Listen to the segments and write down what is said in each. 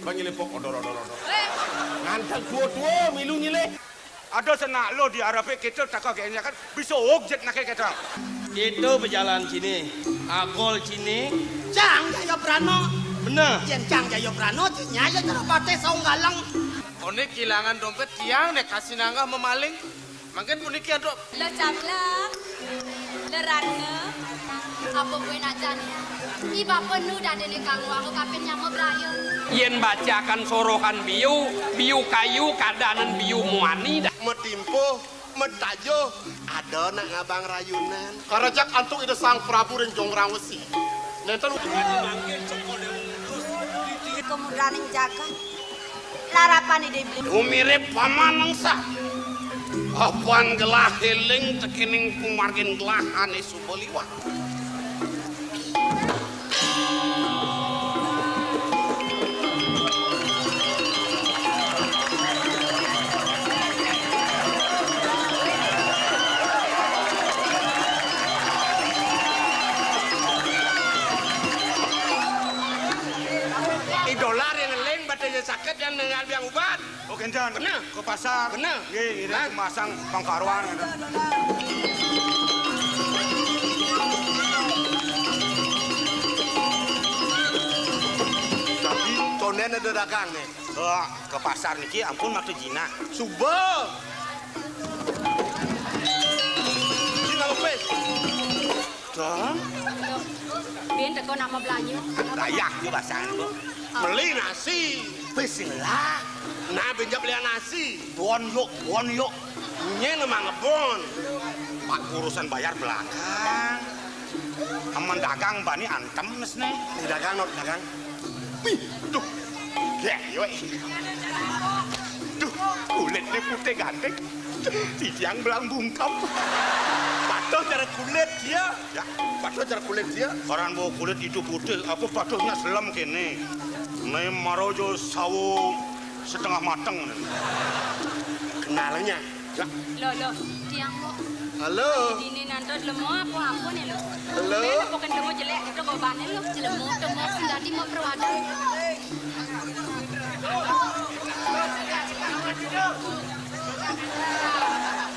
Bang nyile pok odor. Ngantang tua milu nyile. Ada senak lo di Arabe kita tak kagaknya kan bisa objek nak kita. Itu berjalan sini, agol sini. Cang Jaya Prano. Bener. Jen Cang Jaya Prano, nyaya terpate saung galang. One kehilangan dompet tiang nek kasih nanggah memaling. Makin puniki ada. Lo cablak, lo ratna, apa gue najannya? Iba penuh dah dene kang aku kapan nyama belayu. Yen bacakan sorohan biu kayu kadanan biu muani dah. Metimpo, metajo, ada nak ngabang rayunan. Karajak antuk ide sang Prabu dan Jongrang Wesi. Nenten Kemudian yang jaga, larapan ide beli. Umirip pamanang sah. Apaan gelah heling tekining kumargin gelah ane suboliwa. idolar yang lain badannya sakit yang dengan yang ubat. Oh kencan. Bener. Ke pasar. Bener. Ye, ini masang pangkaruan. Tapi tonen ada dagang nih. Ke pasar niki ampun waktu jina. Subuh. Jina lepes. Dan Bin teko nama belayu. Dayak ke pasar itu. beli nasi. Bismillah. Nah benjak beli nasi. Bon yuk. Nye nama ngebon. Pak urusan bayar belakang. Aman dagang bani antem nes nih. Di dagang not dagang. Wih, tuh. Ya, yoi. Duh, kulitnya putih ganteng. Tiang belang bungkam. Patuh cara kulit dia. Ya, Patuh cara kulit dia. orang bawa kulit itu putih, apa patuhnya selam kene. Nih marojo sawo setengah mateng. Kenalnya. Ya. Lo, tiang mo. Halo. Dini nanti lemo apa nih lo. Halo. Lo bukan temu jelek itu gobannya lo. Jelemo temu sendati mau perwadan.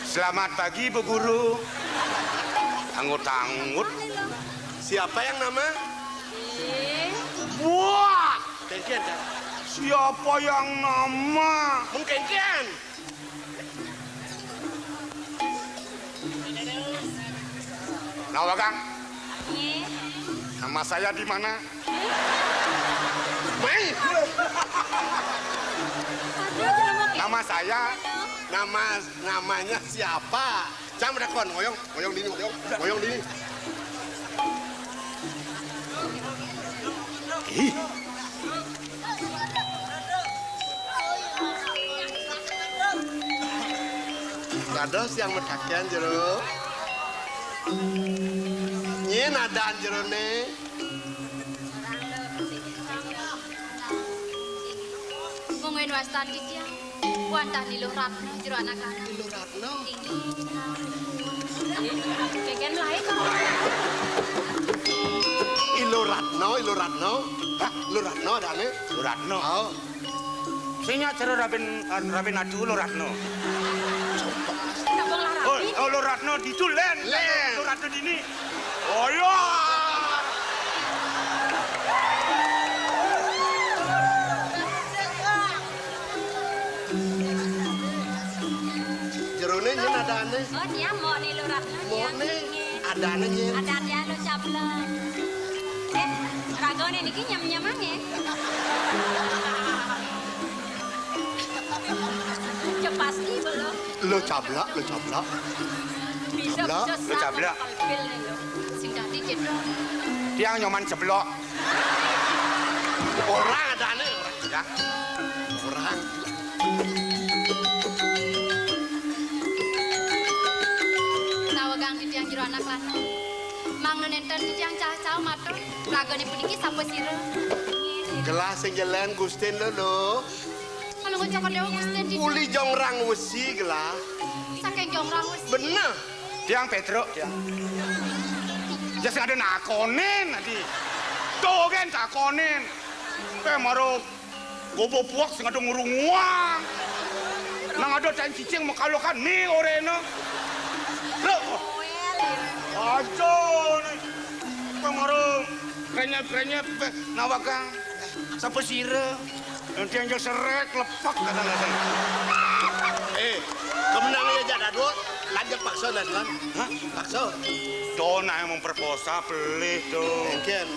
Selamat pagi Bu Guru. Anggut-anggut. Siapa yang nama? Wah, Kengkian kan? siapa yang nama? Mungkin kan? Nama Kang, Ye. nama saya di mana? Mai. Aduh, jelemo kayak Nama saya Namanya siapa? Jangan berdakon, ngoyong dini. Ih, Kados yang mekakian jero. Nye nadaan jero ne. Mungkin wastan di dia. Wantah di luar jero anak-anak. Ilu Ratno. Keken lain kan. Ilu Ratno. Hah, Ilu Ratno ada ne? Luratno. Oh, Sinya cara Rabin Adu Luratno. Tak bong larapi. Oh, Luratno ditulen. Len. Luratno dini. Oh ya. jero ne nye nadaan ne. Oh, dia mau nih luar. Mau ne ada ne nye. Ada dia lo cablak. Ragone niki nyam-nyamang ya. Pasti belum. Lo cablak. Bisa Cablak, lo cablak. Bil nih lo. Sing dadi cedro. Dia nyoman ceblok. Orang ada ne. Ya. Orang. Nawagang di tiang jero anak lanang. Mang nenten di tiang cah-cah matur. Ragone puniki sampai sira. Gelas yang jalan Gusten lo. Kalau ngocok dewa Gusten di Uli Jongrang Wesi gelah. saking jongrang wis. Bener. Tiang Petro. Jas ada nakonin tadi. Tuh kan nakonin. Maro gobo puak sing ada ngurunguang. Nang ada tan cicing makalokan ni orena. Lo. Ajo nih. Pengaruh krenyep nawakang. Sapa sira? Nanti anjal seret lepak kata-kata. Kemenang ya jada dua. Lanjut paksa Naslan. Hah? Paksa. Dona yang memperkosa pelih tuh. Ken.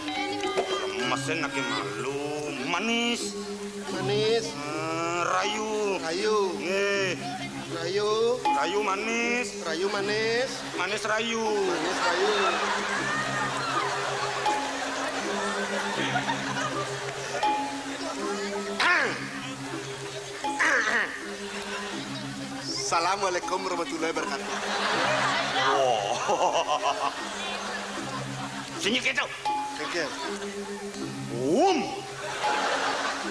Mesin lagi malu. Manis. Manis. Rayu. Rayu. Rayu. Rayu manis. Rayu manis. Manis rayu. Manis rayu. Assalamualaikum warahmatullahi wabarakatuh. Wow. Sini kita. Ken.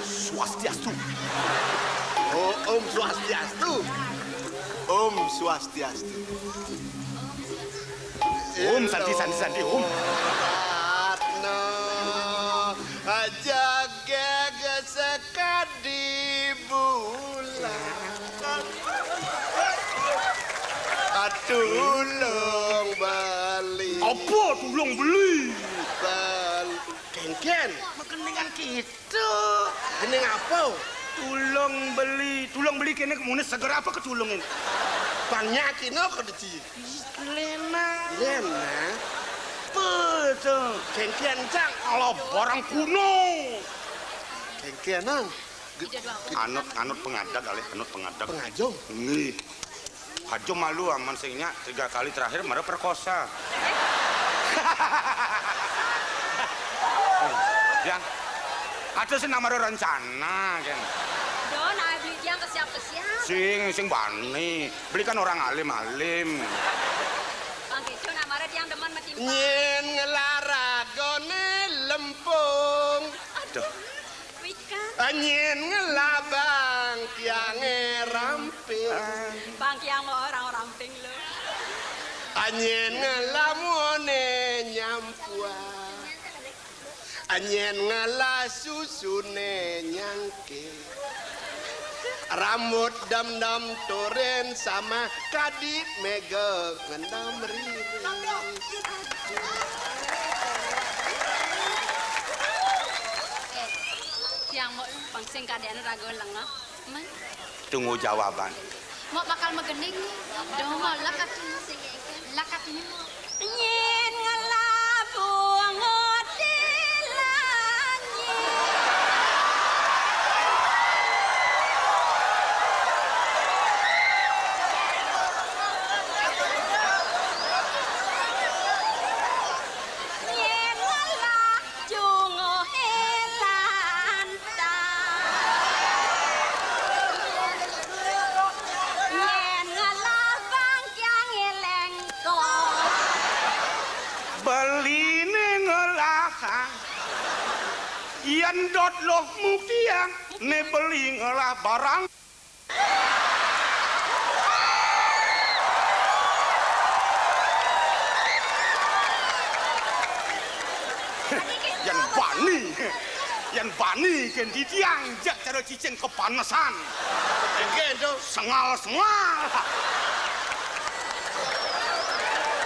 Swastiastu. Oh, Om Swastiastu. Om Swastiastu. Om santi. Om. Ratna jaga sekadi bulan. Tulung beli. Apa tulung beli? Ken. Keningan kita. Ini apa? Tulung beli kene kemudian segera apa ketulungin? Banyak ini kok deci. Lena. Betul. Ken cang. Kalau barang kuno. Ken nang. Anut pengadak kali, anut pengadak. Pengajong. Nih. Hajo malu aman singnya 3 kali terakhir marah perkosa. Yang ada sih nama rencana kan. Don, ayah beli tiang kesiap. Sing bani, belikan orang alim. Bang Keco namanya tiang demen mati. Nyen ngelaragone lempung. Aduh. Wikan. Nyen ngelabang tiange ramping. Bang Kiang lo orang ping lo. Nyen ngelamone nyampuan. Nyen ngelasusune nyangke. Rambut dam toren sama kadit mega ngendam riri. Tiang mau pangsing kadean ragu lengah. Man. Tunggu jawaban. Mau bakal megening nih. Dong mau lakat ini mau. Nyen ngelabung Yan dot loh mukiang ne beli ngelah barang. Yan bani kan di tiang jak cara cicing kepanasan. Ken tu Sengal.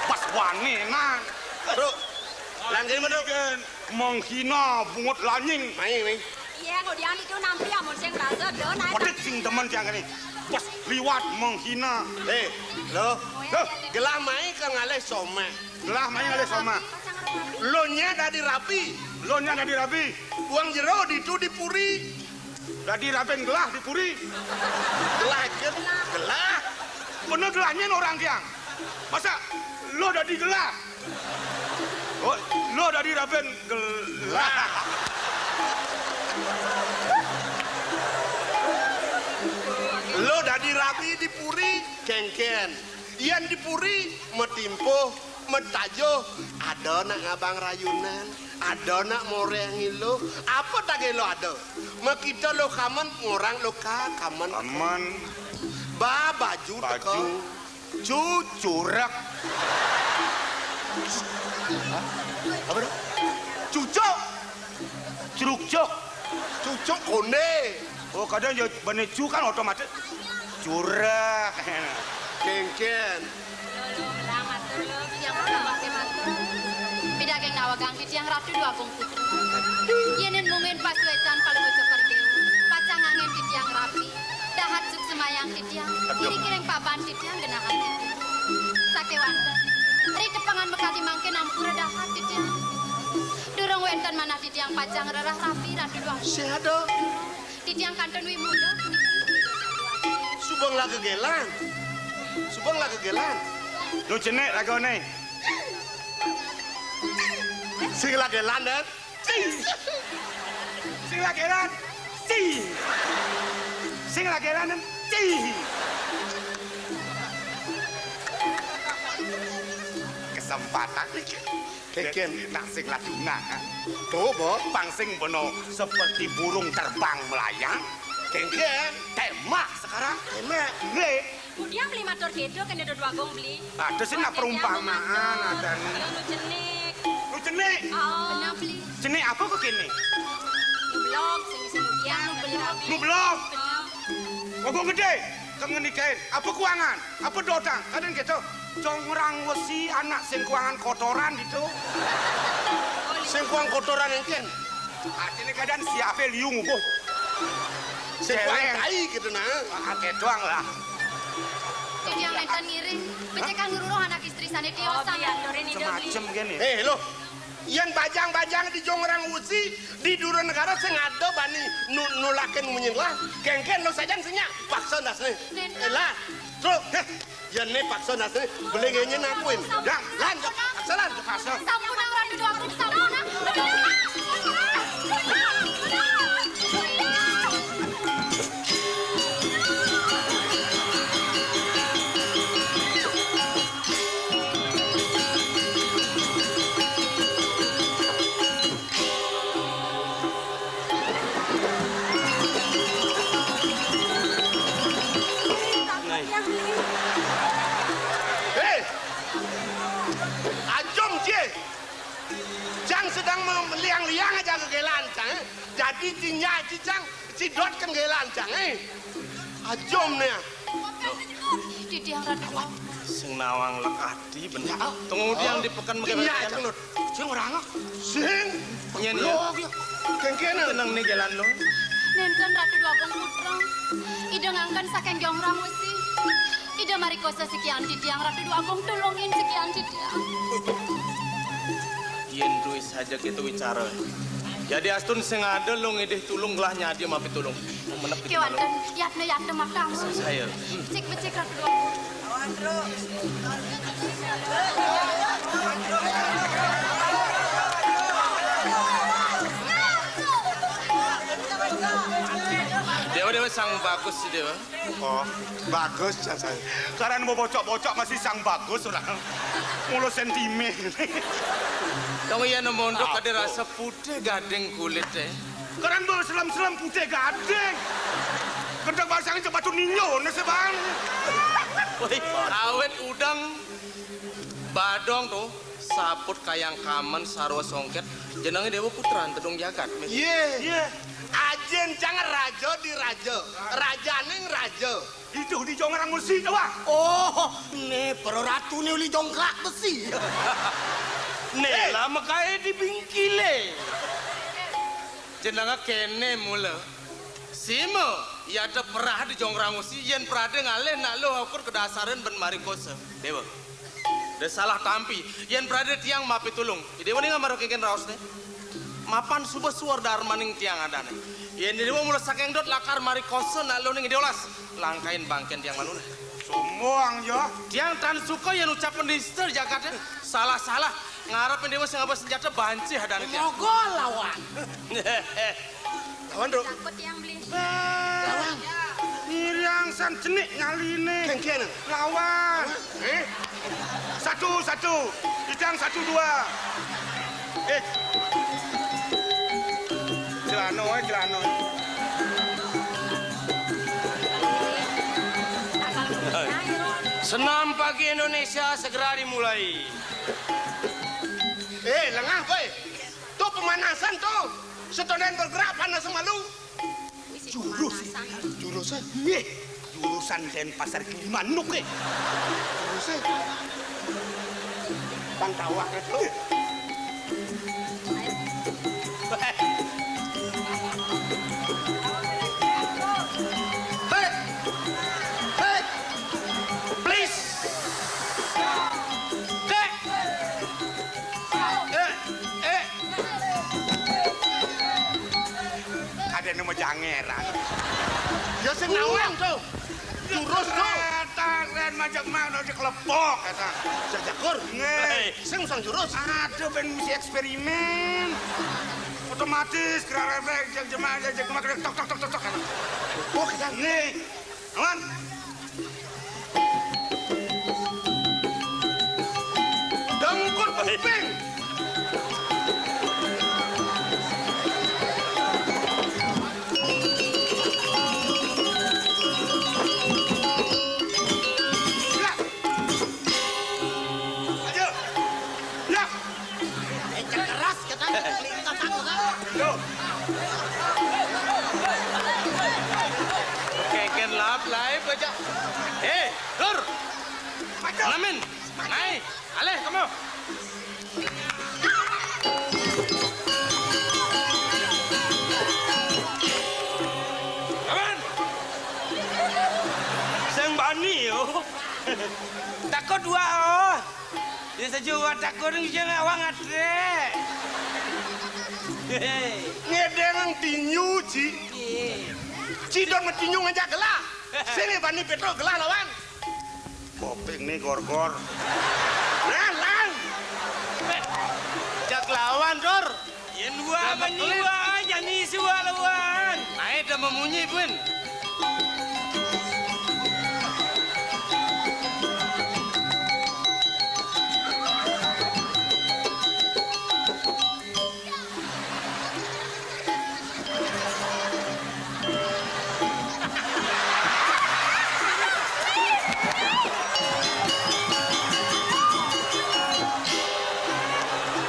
Pas wani nah. bro. Langgeng mana? Kan menghina bungut lanying. Main. Iya, kau dia itu nampi amun sing rasa don ayah. Padet sing teman tiang ini. Pas liwat menghina. Lo gelah main ke ngalih some. Gelah main oleh sama. Lo nya dari rapi. Lo nya dari rabi. Uang jero itu dipuri. Dari raben gelah dipuri. Gelah kan? Gelah. Bener gelahnya orang tiang. Masa lo dari gelah? Oh, lo dari raben gelah. Lo dari rapi dipuri kengken. Ian dipuri metimpo metajo ada nak ngabang rayunan. Ada nak morengi lo. Apa tak lo ada? Makita lo kaman orang lo kaman. Aman. Baju teko. Cucurak. Apa dah? Cucok. Curug jok. Cucuk konde. Oh kadang yo benecu kan otomatis curah. Kengken. Lo gelang matur lo yang pertama ke matur. Beda geng nawagang di tiang ratu dua gong putra. Yenin mungin pas wecan kalau bocok kerdeu. Pacang angin di tiang rapi. Dahat suk semayang di tiang. Kiri-kiring paban di tiang genahan. Sake wanda. Ri tepangan bekati mangke nampura dahat di tiang. Durung wenten manah di tiang pacang rerah rapi ratu dua gong. Seado. Di tiang kanton wi muda. Subang lah kegelan. Subang lah kegelan. Lu cenek lagone. Sing lah gelan dan. Sing lageran. Sing lageran. Kesempatan iki. Kengken. Nak sing laduna. Tuh, Bo. Pangsing bono seperti burung terbang melayang. Kengken. Tembak sekarang. Enak. Nggih. Kemudian beli motor gitu kena dua gong beli. Ada sih nak perumpamaan ada nih. Lu jenik. Lu cenek. Benar beli. Cenek apa kok kene? Lu blog sing semudian lu beli. Lu belum. Benar. Kok gede? Kangen nikahin. Apa kuangan? Apa dotang? Kadang gitu. Congrang wesi anak sing kuangan kotoran gitu. Sing kuang kotoran engken. Ini kadang siapa liung kok. Sing kuang Cewek. tai gitu nah. Akeh doang lah. Jadi yang nenten ngiring, becekan ngeruruh anak istri sana dia sana. Semacam gini. Lo. Yan bajang-bajang di jongrang usi di dura negara sing ado bani nulaken menyinlah. Kengken lo sajan senya paksa dasne. Lah. Terus yan ne paksa dasne belengenye nakuin. Yang lanjut paksalan paksa. Sampun ratu dua gong sampun. Ajom cie. Jang sedang meliang-liang aja ke gelancang. Jadi cinya cicang cidot kan gelancang Ajom nih. Di tiang ratu dua. Sing nawang lekati bener. Tunggu diang di pekan Cinya cang not. Sing orang Sing. Nyen ya. Lo kengken. Tenang nih jalan lo. Nenten ratu dua gong putra. Ida ngangkan saking jongrang wesi. Ida marikosa sekian di tiang ratu dua gong tolongin sekian di tiang. Yen duit saja kita bicara. Jadi astun sing ada lo ngedeh tulung gelah nyadi mapi tulung. Menep Ki wonten yatne makang. saya. Cik becik ratu dua gong. Dewa sang bagus sih dewa. Oh, bagus saya. Karena mau bocok-bocok masih sang bagus orang. Mulu sentimen. Kamu ya mondok ada rasa putih gading kulit Karena mau selam-selam putih gading. Kendak basangnya cepat tu ninyo nasi bang. Woi, awet udang badong tuh saput kayang kaman sarwa songket jenenge dewa putra tedung jagat. Iya. Ajen jangan rajo di rajo. Rajaning rajo. Itu di jongrang musik wah. Oh, nih para ratu nih uli jongkrak besi. Nih lama kaya dibingkile. Jenenge kene mula. Simo, ya ada perah di jongrang musik yen perade ngalih nak lo ukur kedasaran ben mari kose. Dewa. Ada salah tampi. Yen perade tiang mapi tulung. Dewa ni ngamaro keken raos nih. Mapan subuh suar darmaning tiang ada nih. Yen dewa mulai saking dot lakar mari kose nak lo ning deolas. Langkain bangken tiang manuna. Semuang yo. Tiang tan suka yang ucapan di sister jakatnya salah-salah ngarep dewa sing apa senjata banci hadane tiang. Mogol lawan. Lawan bro. Takut yang beli. Lawan. Miriang san cenik ngaline. Kengken. Lawan. Satu. Itang 1, 2. Jelano. Senam pagi Indonesia segera dimulai. Lengah boy. Tuh pemanasan tuh. Setonen bergerak panas semalu. Wis Jurus. pemanasan. Jurusnya. Jurusan Denpasar Gilimanuk Jurusnya. Pantawak itu. Hei! Hei! Please! Kek! Ada nama jangeran. Ya sing nawang tuh. Jurus tuh. Keren majak mana di kelepok kata. Jajakur. Ngeh. Sing usang jurus. Ada ben mesti eksperimen. Otomatis gerak refleks jak jemaah tok tok tok tok tok. Oh, kita. Nih. Aman. Dengkul kuping. Ya. Ayo. Ya. Encak keras kata lintas aku kan. Yo. Keken lap live aja. Lur. Maju. Alamin. Naik. Aleh, kamu. Aman. Sang bani yo. Takut dua oh. Dia sejuwa takut ng jangan awang atre. Ngedeng tinyu ci. Cidon metinyu ngajak gelah. Sini bani Petro gelah lawan. Koping nih gor-gor. Nah, lang. Jak lawan, Dor. Yen dua Dapat menyiwa aja nih siwa lawan. Naik dah memunyi pun.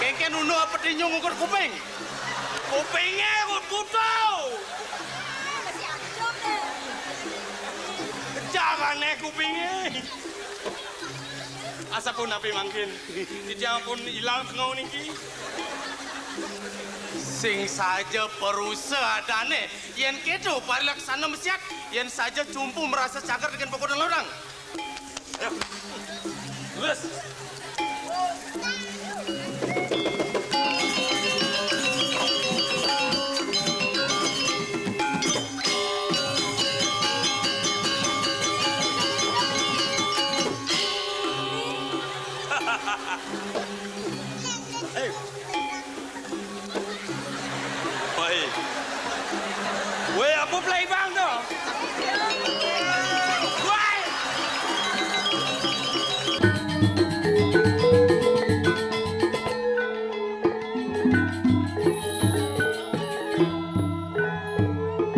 Kengken uno apa tinyu ngukur kuping? Kupingnya gue putau. Jangan nih kupingnya. Asa pun api mangkin. Tidak pun hilang tengau niki. Sing saja perusahaan adane, yen kedo parilaksana mesiat, yen saja cumpu merasa cagar dengan pokok dan lorang. Terus. Weh, apa play bang tu? Weh!